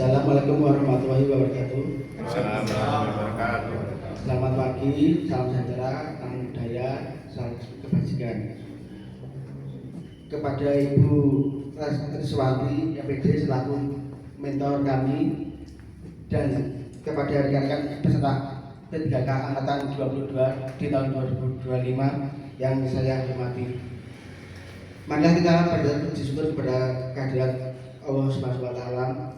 Assalamualaikum warahmatullahi wabarakatuh. Assalamualaikum warahmatullahi wabarakatuh. Selamat pagi, salam sejahtera, salam budaya, salam kebajikan. Kepada Ibu Triswati MPD selaku mentor kami dan kepada rekan-rekan peserta P3K Angkatan 22 di tahun 2025 yang saya hormati. Marilah kita berpuji syukur kepada kehadirat Allah Subhanahu wa Ta'ala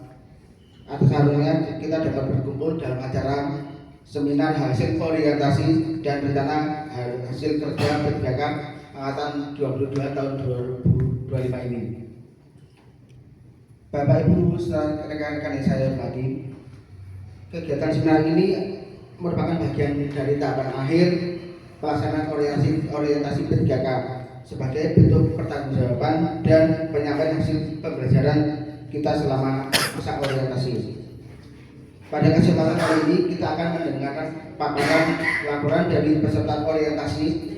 atas karunianya kita dapat berkumpul dalam acara seminar hasil orientasi dan rencana hasil kerja P3K Angkatan 22 tahun 2025 ini. Bapak Ibu serta rekan-rekan yang saya hormati, kegiatan seminar ini merupakan bagian dari tahapan akhir pelaksanaan orientasi P3K sebagai bentuk pertanggungjawaban dan penyampaian hasil pembelajaran kita selama masa orientasi. Pada kesempatan kali ini kita akan mendengarkan paparan laporan dari peserta orientasi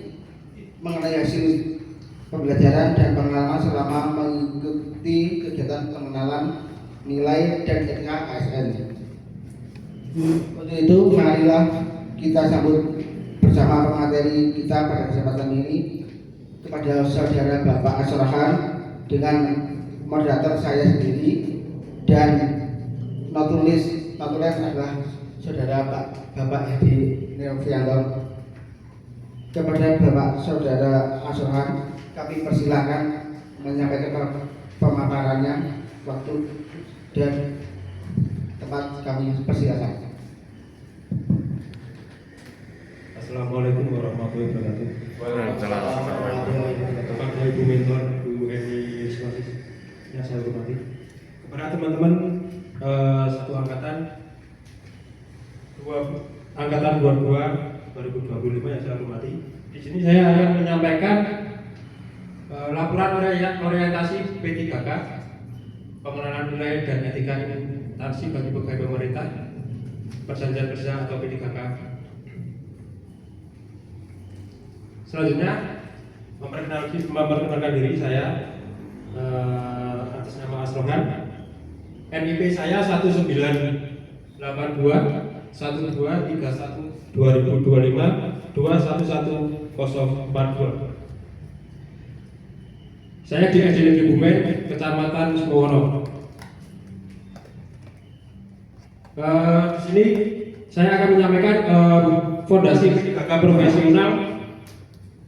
mengenai hasil pembelajaran dan pengalaman selama mengikuti kegiatan pengenalan nilai dan etika ASN. Untuk itu marilah kita sambut bersama pemateri kita pada kesempatan ini kepada saudara Bapak Asrohan dengan moderator saya sendiri dan notulis adalah saudara Bapak Hedi Novianto. Kepada Bapak Saudara Asrohan kami persilakan menyampaikan pemaparannya, waktu dan tempat kami persilakan. Assalamualaikum warahmatullahi wabarakatuh. Waalaikumsalam. Kepada Ibu Mentor, Ibu Eni Swasis yang saya hormati, kepada teman-teman satu angkatan 22 2025 yang saya hormati. Di sini saya akan menyampaikan laporan orientasi P3K, pengenalan nilai dan etika instansi bagi pegawai pemerintah, perjanjian kerja atau P3K. Selanjutnya memperkenalkan diri saya atas nama Asrohan. NIP saya 1982 1231 2025 211042. Saya di SD Negeri Bumen, Kecamatan Sumowono. Di sini saya akan menyampaikan fondasi P3K profesional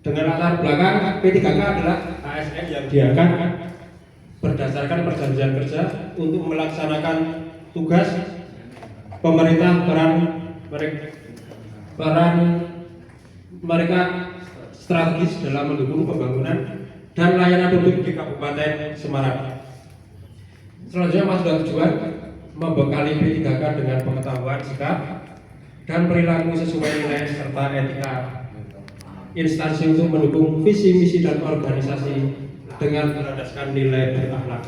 dengan latar belakang P3K adalah ASN yang diangkat berdasarkan perjanjian kerja untuk melaksanakan tugas pemerintah. Peran mereka strategis dalam mendukung pembangunan dan layanan publik di Kabupaten Semarang. Selanjutnya masuk tujuan membekali P3K dengan pengetahuan sikap dan perilaku sesuai nilai serta etika instansi untuk mendukung visi misi dan organisasi dengan berlandaskan nilai berakhlak.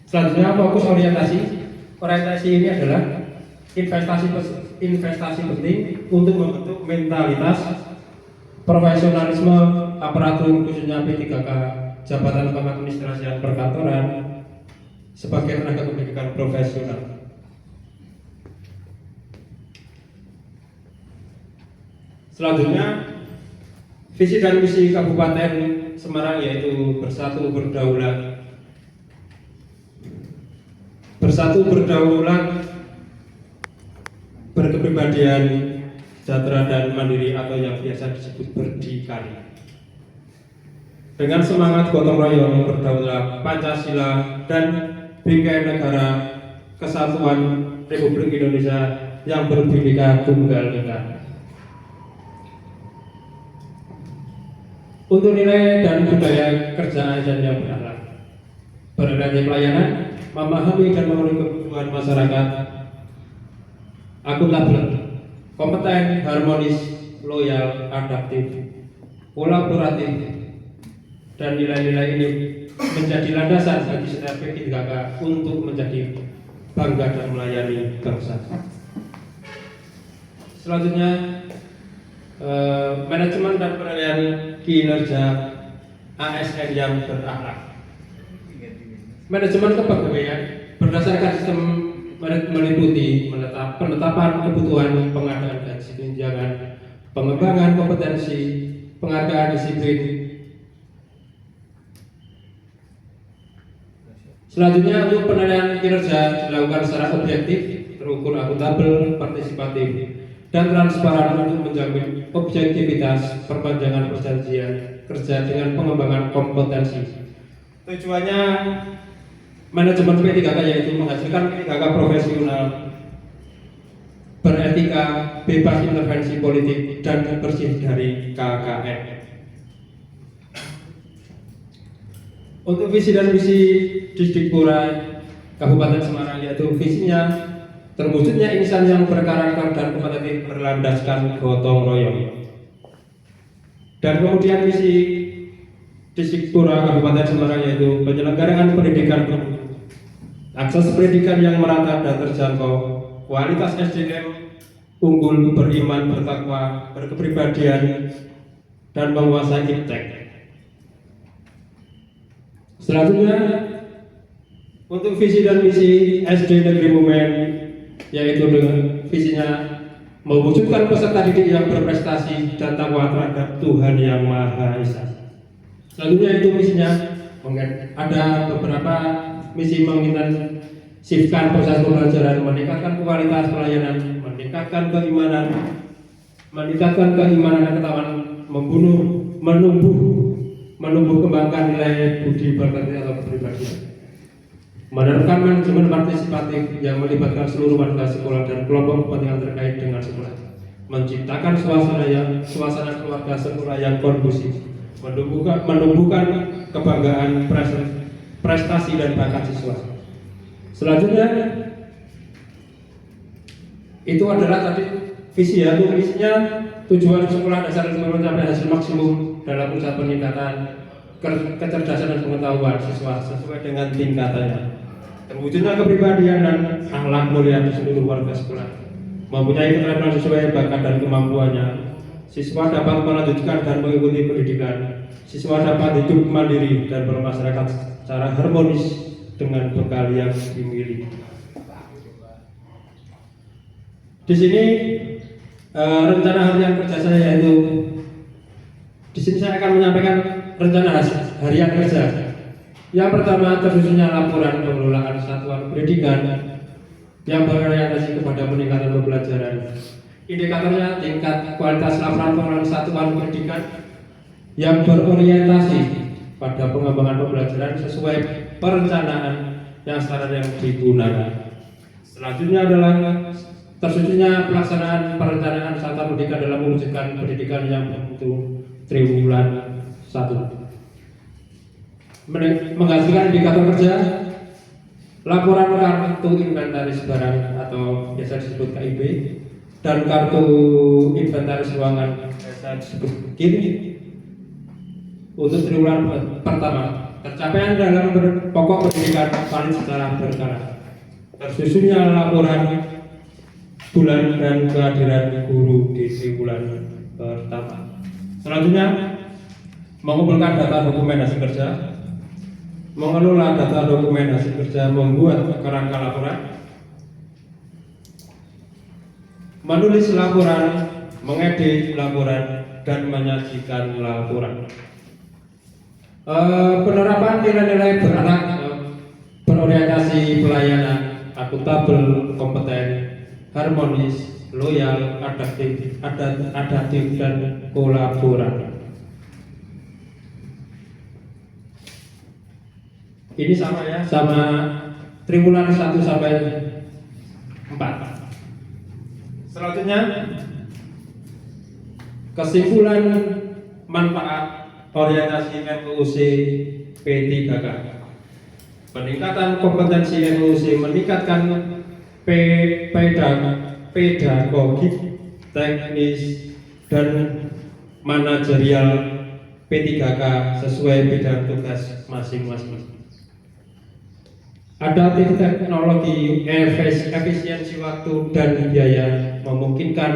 Selanjutnya fokus orientasi. Orientasi ini adalah investasi penting untuk membentuk mentalitas profesionalisme aparatur khususnya P3K jabatan pengadministrasian perkantoran sebagai tenaga pendidikan profesional. Selanjutnya visi dan misi Kabupaten Semarang yaitu bersatu berdaulat, berkepribadian, sejahtera dan mandiri atau yang biasa disebut berdikari. Dengan semangat gotong royong, berdaulat, Pancasila dan bingkai negara kesatuan Republik Indonesia yang berbhinneka tunggal ika. Untuk nilai dan budaya kerja ASN yang berakhlak, berorientasi pelayanan, memahami dan memenuhi kebutuhan masyarakat, akuntabel, kompeten, harmonis, loyal, adaptif, kolaboratif, dan nilai-nilai ini menjadi landasan bagi setiap P3K untuk menjadi bangga dan melayani bangsa. Selanjutnya manajemen dan penilaian kinerja ASN yang berakhlak. Manajemen kepegawaian berdasarkan sistem meliputi penetapan kebutuhan, pengadaan gaji tunjangan, pengembangan kompetensi, penghargaan disiplin. Selanjutnya untuk penilaian kinerja dilakukan secara objektif, terukur, akuntabel, partisipatif, dan transparan untuk menjamin objektivitas perpanjangan perjanjian kerja dengan pengembangan kompetensi. Tujuannya manajemen P3K yaitu menghasilkan P3K profesional, beretika, bebas intervensi politik, dan bersih dari KKN. Untuk visi dan misi Disdikpura Kabupaten Semarang yaitu visinya terwujudnya insan yang berkarakter dan kompetitif berlandaskan gotong royong. Dan kemudian misi Disdikpura Kabupaten Semarang yaitu penyelenggaraan pendidikan bermutu, akses pendidikan yang merata dan terjangkau, kualitas SDM unggul, beriman, bertakwa, berkepribadian, dan menguasai iptek. Selanjutnya untuk visi dan misi SD Negeri Bumen yaitu dengan visinya mewujudkan peserta didik yang berprestasi dan takwa terhadap Tuhan Yang Maha Esa. Selanjutnya itu misinya ada beberapa misi mengintensifkan proses pembelajaran, meningkatkan kualitas pelayanan, meningkatkan keimanan dan ketahuan, menumbuh kembangkan nilai budi pekerti atau kepribadian, menerapkan manajemen partisipatif yang melibatkan seluruh warga sekolah dan kelompok kepentingan terkait dengan sekolah, menciptakan suasana keluarga sekolah yang kondusif, menumbuhkan kebanggaan prestasi dan bakat siswa. Selanjutnya itu adalah tadi visi ya, visinya tujuan sekolah dasar mencapai hasil maksimum dalam usaha peningkatan kecerdasan dan pengetahuan siswa sesuai dengan tingkatannya, terwujudnya kepribadian dan akhlak mulia di seluruh warga sekolah, mempunyai keterampilan sesuai bakat dan kemampuannya, siswa dapat melanjutkan dan mengikuti pendidikan, siswa dapat hidup mandiri dan bermasyarakat secara harmonis dengan bekal yang dimiliki. Di sini rencana harian kerja saya yaitu di sini saya akan menyampaikan rencana harian kerja. Yang pertama tersusunnya laporan pengelolaan satuan pendidikan yang berorientasi kepada peningkatan pembelajaran. Indikatornya tingkat kualitas laporan pengelolaan satuan pendidikan yang berorientasi pada pengembangan pembelajaran sesuai perencanaan yang standar yang digunakan. Selanjutnya adalah tersusunnya pelaksanaan perencanaan satuan pendidikan dalam mewujudkan pendidikan yang bermutu triwulan 1, menghasilkan indikator kerja, laporan kartu inventaris barang atau biasa disebut KIB, dan kartu inventaris ruangan biasa disebut KIN untuk triwulan pertama. Tercapaian dalam pokok pendidikan valid secara berkala. Tersusunnya laporan bulan dan kehadiran guru di triwulan pertama. Selanjutnya mengumpulkan data dokumen hasil kerja, mengelola data dokumen hasil kerja, membuat kerangka laporan, menulis laporan, mengedit laporan, dan menyajikan laporan. Penerapan nilai-nilai beranak berorientasi pelayanan, akuntabel, kompeten, harmonis, loyal, adaptif, dan kolaboratif. Ini sama ya, sama triwulan 1 sampai 4. Selanjutnya kesimpulan manfaat orientasi MUC P3K. Peningkatan kompetensi MUC meningkatkan pedagogik, teknis, dan manajerial P3K sesuai bidang tugas masing-masing. Adaptif teknologi, efisiensi waktu dan biaya memungkinkan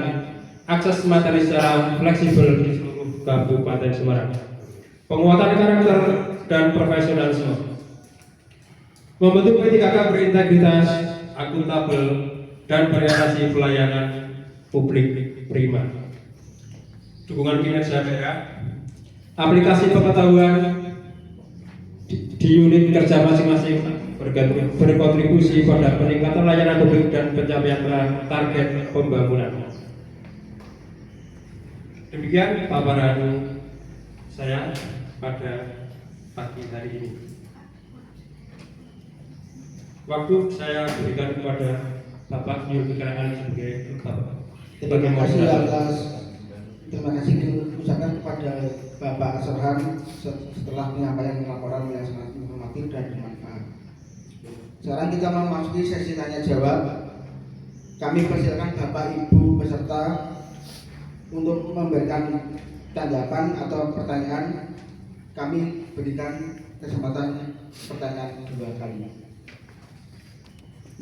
akses materi secara fleksibel di seluruh Kabupaten Semarang. Penguatan karakter dan profesionalisme. Membentuk P3K berintegritas, akuntabel, dan berorientasi pelayanan publik prima. Dukungan kinerja daerah, aplikasi pengetahuan di unit kerja masing-masing berkontribusi pada peningkatan layanan publik dan pencapaian target pembangunan. Demikian paparan saya pada pagi hari ini. Waktu saya berikan kepada Bapak Yul Kekeraan sebagai Bapak. Terima kasih diucapkan kepada Bapak Asrohan setelah menyampaikan laporan yang sangat informatif dan bermanfaat. Sekarang kita memasuki sesi tanya jawab. Kami persilakan Bapak Ibu peserta untuk memberikan tanggapan atau pertanyaan. Kami berikan kesempatan pertanyaan 2 kali.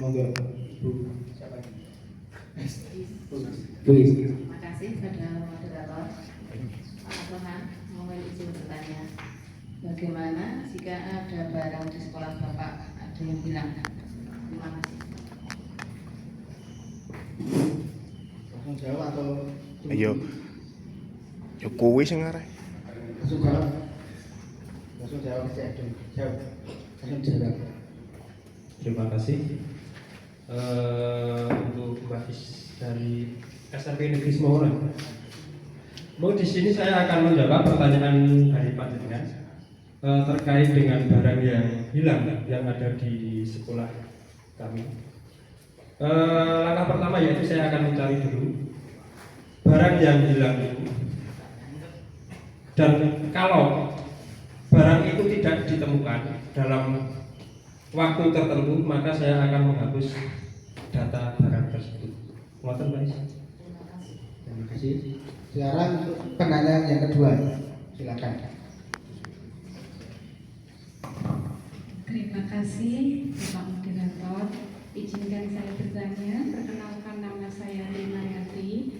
Monggo Bu. Siapa ini? Bu. Terima kasih kepada moderator. Pak Asrohan, mohon izin bertanya. Bagaimana jika ada barang di sekolah Bapak ada yang hilang? Terima kasih. Langsung jawab atau Ayo. Ya kowe sing arek. langsung jawab? Langsung jawab aja dong. Jawab. Langsung jawab. Terima kasih untuk Mbak Is dari SMP Negeri Semarang. Mau di sini saya akan menjawab pertanyaan dari Pak Jenengan terkait dengan barang yang hilang yang ada di sekolah kami. Langkah pertama yaitu saya akan mencari dulu barang yang hilang itu, dan kalau barang itu tidak ditemukan dalam waktu tertentu, maka saya akan menghapus data barang tersebut. Ngoten, Pak Is. Terima kasih. Sekarang untuk penanya yang kedua, silakan. Terima kasih Bapak Moderator. Izinkan saya bertanya. Perkenalkan, nama saya Rina Yati.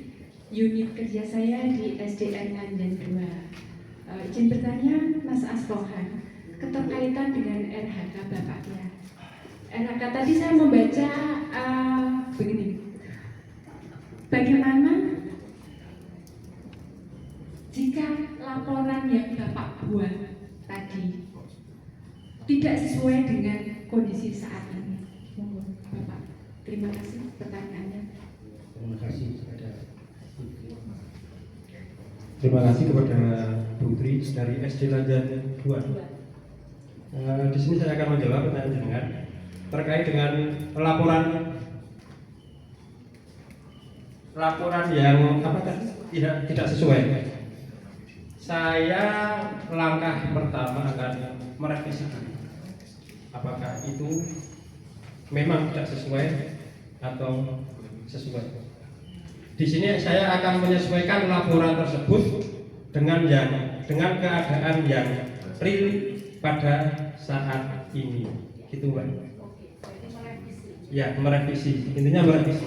Unit kerja saya di SDN Ngandan 2. Izin bertanya, Mas Asrohan, keterkaitan dengan RHK Bapaknya. RHK tadi saya membaca begini. Bagaimana jika laporan yang Bapak buat tadi tidak sesuai dengan kondisi saat ini? Monggo, Bapak. Terima kasih pertanyaannya. Terima kasih kepada Terima kasih kepada Putri dari SD Lanjan 2. Di sini saya akan menjawab pertanyaan jenengan terkait dengan laporan yang tidak sesuai. Saya langkah pertama akan merevisi apakah itu memang tidak sesuai atau sesuai. Di sini saya akan menyesuaikan laporan tersebut dengan keadaan yang real pada saat ini. Gitu, Pak. Ya, merevisi. Intinya merevisi.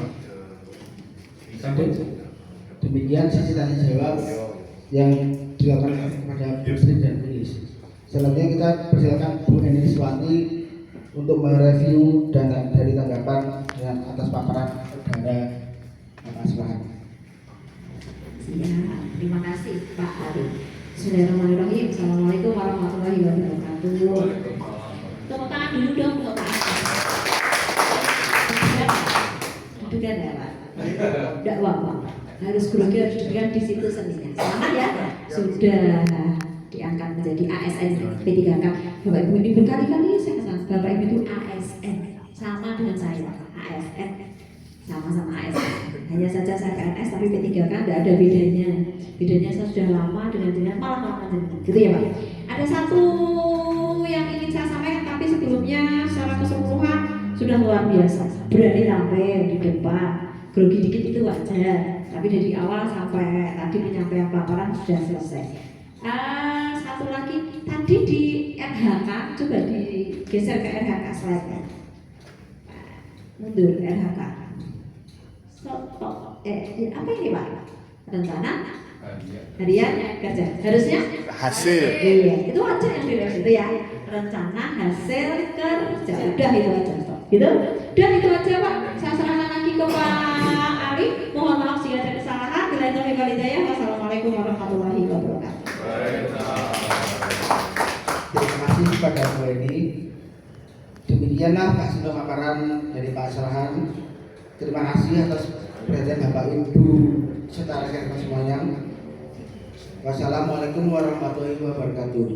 Sampai demikian sesi tanya jawab yang dilakukan kepada Bu Sri dan Bu Is. Selanjutnya kita persilakan Bu Eni Swati untuk mereview dan dari tanggapan dengan atas paparan saudara Bapak Asrohan. Ya, terima kasih Pak Ari. Bismillahirrahmanirrahim. Assalamualaikum warahmatullahi wabarakatuh. Tepuk tangan dulu dong untuk Pak Ari. Dudukan ya Pak. Tidak apa-apa. Harus grogi, harus dudukkan di situ seninya. Selamat ya. Sudah diangkat menjadi ASN P3K. Bapak Ibu ini berkali-kali saya katakan Bapak Ibu itu ASN sama dengan saya. ASN sama-sama ASN. Hanya saja saya PNS tapi P3K tidak ada bedanya. Bedanya saya sudah lama dengan malah lama gitu ya Pak. Ada satu yang ingin saya sampaikan tapi sebelumnya secara keseluruhan sudah luar biasa. Berani tampil di depan. Grogi dikit itu wajar. Tapi dari awal sampai tadi penyampaian laporan sudah selesai. Satu lagi tadi di RHK coba digeser ke RHK slide-nya. Mundur RHK. Apa ini Pak? Rencana harian kerja harusnya Hasil. iya itu aja yang direvisi itu ya, rencana hasil kerja, udah itu aja stop gitu, dan itu aja Pak. Saya serahkan lagi ke Pak Ali, mohon maaf jika ada kesalahan. Bila taufiq wal hidayah, wassalamualaikum warahmatullahi wabarakatuh. Terima kasih kepada Bu Eni. Demikianlah hasil pemaparan dari Pak Sarahan. Terima kasih atas perhatian Bapak Ibu serta rekan-rekan semuanya. Wassalamualaikum warahmatullahi wabarakatuh.